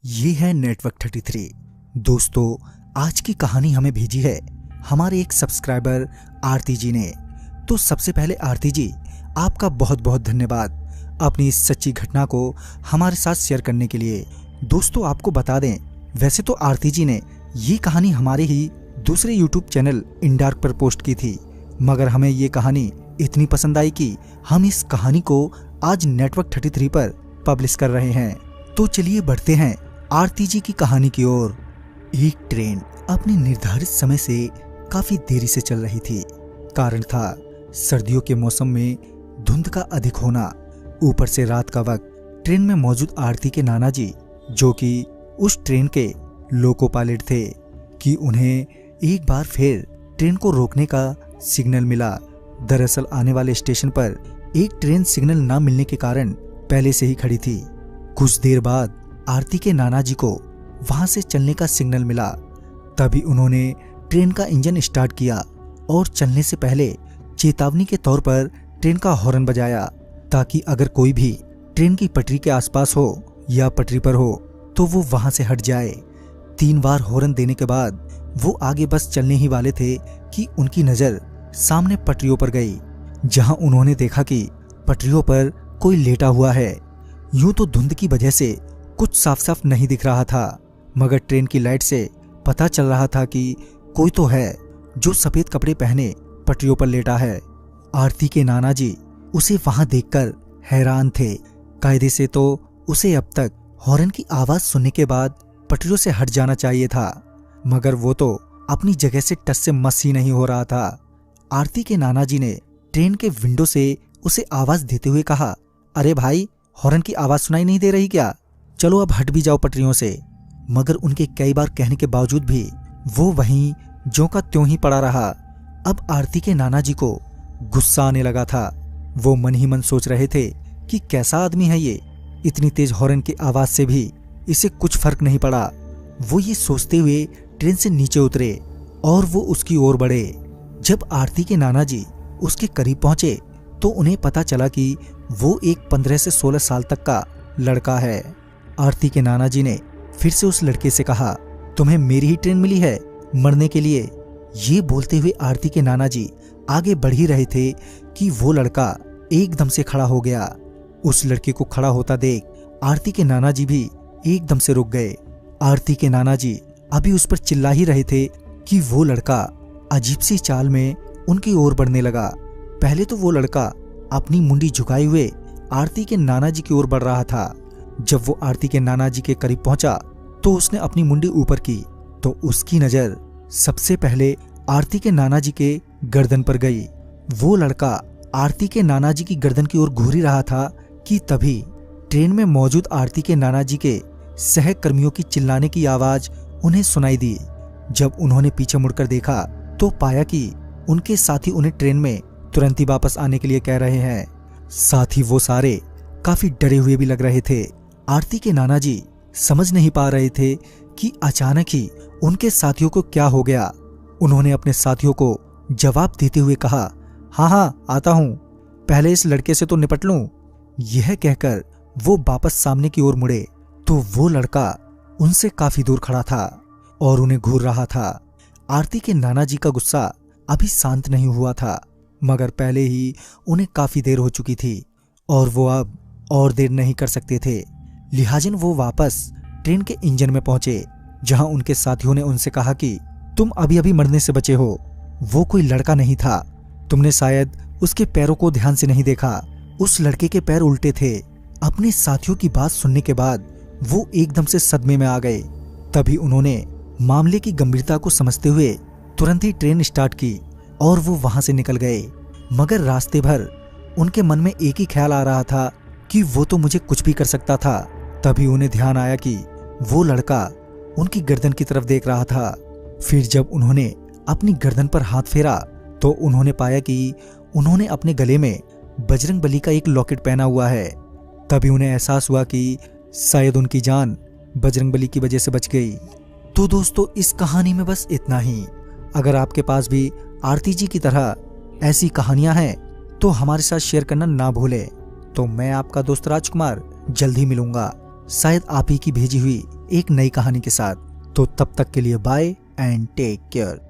ये है नेटवर्क 33। दोस्तों, आज की कहानी हमें भेजी है हमारे एक सब्सक्राइबर आरती जी ने। तो सबसे पहले आरती जी, आपका बहुत बहुत धन्यवाद अपनी इस सच्ची घटना को हमारे साथ शेयर करने के लिए। दोस्तों, आपको बता दें, वैसे तो आरती जी ने ये कहानी हमारे ही दूसरे यूट्यूब चैनल इंडार्क पर पोस्ट की थी, मगर हमें ये कहानी इतनी पसंद आई कि हम इस कहानी को आज नेटवर्क 33 पर पब्लिश कर रहे हैं। तो चलिए बढ़ते हैं आरती जी की कहानी की ओर। एक ट्रेन अपने निर्धारित समय से काफी देरी से चल रही थी। कारण था सर्दियों के मौसम में धुंध का अधिक होना। ऊपर से रात का वक्त ट्रेन में मौजूद आरती के नाना जी, जो कि उस ट्रेन के लोको पायलट थे, कि उन्हें एक बार फिर ट्रेन को रोकने का सिग्नल मिला। दरअसल आने वाले स्टेशन पर एक ट्रेन सिग्नल न मिलने के कारण पहले से ही खड़ी थी। कुछ देर बाद आरती के नाना जी को वहां से चलने का सिग्नल मिला। तभी उन्होंने ट्रेन का इंजन स्टार्ट किया और चलने से पहले चेतावनी के तौर पर ट्रेन का हॉर्न बजाया, ताकि अगर कोई भी ट्रेन की पटरी के आसपास हो या पटरी पर हो तो वो वहां से हट जाए। 3 बार हॉर्न देने के बाद वो आगे बस चलने ही वाले थे कि उनकी नजर सामने पटरियों पर गई, जहां उन्होंने देखा कि पटरियों पर कोई लेटा हुआ है। यूं तो धुंध की वजह से कुछ साफ साफ नहीं दिख रहा था, मगर ट्रेन की लाइट से पता चल रहा था कि कोई तो है जो सफेद कपड़े पहने पटरियों पर लेटा है। आरती के नाना जी उसे वहां देखकर हैरान थे। कायदे से तो उसे अब तक हॉर्न की आवाज सुनने के बाद पटरियों से हट जाना चाहिए था, मगर वो तो अपनी जगह से टस से मस ही नहीं हो रहा था। आरती के नाना जी ने ट्रेन के विंडो से उसे आवाज देते हुए कहा, अरे भाई, हॉर्न की आवाज सुनाई नहीं दे रही क्या? चलो अब हट भी जाओ पटरियों से। मगर उनके कई बार कहने के बावजूद भी वो वहीं ज्यों का त्यों ही पड़ा रहा। अब आरती के नाना जी को गुस्सा आने लगा था। वो मन ही मन सोच रहे थे कि कैसा आदमी है ये, इतनी तेज हॉर्न की आवाज से भी इसे कुछ फर्क नहीं पड़ा। वो ये सोचते हुए ट्रेन से नीचे उतरे और वो उसकी ओर बढ़े। जब आरती के नाना जी उसके करीब पहुंचे तो उन्हें पता चला कि वो एक 15 से 16 साल तक का लड़का है। आरती के नाना जी ने फिर से उस लड़के से कहा, तुम्हें मेरी ही ट्रेन मिली है मरने के लिए? ये बोलते हुए आरती के नाना जी आगे बढ़ ही रहे थे कि वो लड़का एकदम से खड़ा हो गया। उस लड़के को खड़ा होता देख आरती के नाना जी भी एकदम से रुक गए। आरती के नाना जी अभी उस पर चिल्ला ही रहे थे कि वो लड़का अजीब सी चाल में उनकी ओर बढ़ने लगा। पहले तो वो लड़का अपनी मुंडी झुकाए हुए आरती के नाना जी की ओर बढ़ रहा था। जब वो आरती के नाना जी के करीब पहुंचा तो उसने अपनी मुंडी ऊपर की तो उसकी नजर सबसे पहले आरती के नाना जी के गर्दन पर गई। वो लड़का आरती के नाना जी की गर्दन की ओर घूर ही रहा था कि तभी ट्रेन में मौजूद आरती के नाना जी के सहकर्मियों की चिल्लाने की आवाज उन्हें सुनाई दी। जब उन्होंने पीछे मुड़कर देखा तो पाया कि उनके साथी उन्हें ट्रेन में तुरंत ही वापस आने के लिए कह रहे हैं। साथ ही वो सारे काफी डरे हुए भी लग रहे थे। आरती के नाना जी समझ नहीं पा रहे थे कि अचानक ही उनके साथियों को क्या हो गया। उन्होंने अपने साथियों को जवाब देते हुए कहा, हाँ हाँ आता हूं, पहले इस लड़के से तो निपट लूं। यह कहकर वो वापस सामने की ओर मुड़े तो वो लड़का उनसे काफी दूर खड़ा था और उन्हें घूर रहा था। आरती के नाना जी का गुस्सा अभी शांत नहीं हुआ था, मगर पहले ही उन्हें काफी देर हो चुकी थी और वो अब और देर नहीं कर सकते थे। लिहाजन वो वापस ट्रेन के इंजन में पहुंचे, जहां उनके साथियों ने उनसे कहा कि तुम अभी अभी मरने से बचे हो। वो कोई लड़का नहीं था, तुमने शायद उसके पैरों को ध्यान से नहीं देखा। उस लड़के के पैर उल्टे थे। अपने साथियों की बात सुनने के बाद वो एकदम से सदमे में आ गए। तभी उन्होंने मामले की गंभीरता को समझते हुए तुरंत ही ट्रेन स्टार्ट की और वो वहां से निकल गए। मगर रास्ते भर उनके मन में एक ही ख्याल आ रहा था कि वो तो मुझे कुछ भी कर सकता था। तभी उन्हें ध्यान आया कि वो लड़का उनकी गर्दन की तरफ देख रहा था। फिर जब उन्होंने अपनी गर्दन पर हाथ फेरा तो उन्होंने पाया कि उन्होंने अपने गले में बजरंगबली का एक लॉकेट पहना हुआ है। तभी उन्हें एहसास हुआ कि शायद उनकी जान बजरंगबली की वजह से बच गई। तो दोस्तों, इस कहानी में बस इतना ही। अगर आपके पास भी आरती जी की तरह ऐसी कहानियां हैं तो हमारे साथ शेयर करना ना भूलें। तो मैं आपका दोस्त राजकुमार जल्द ही मिलूंगा। शायद आप ही की भेजी हुई एक नई कहानी के साथ। तो तब तक के लिए बाय एंड टेक केयर।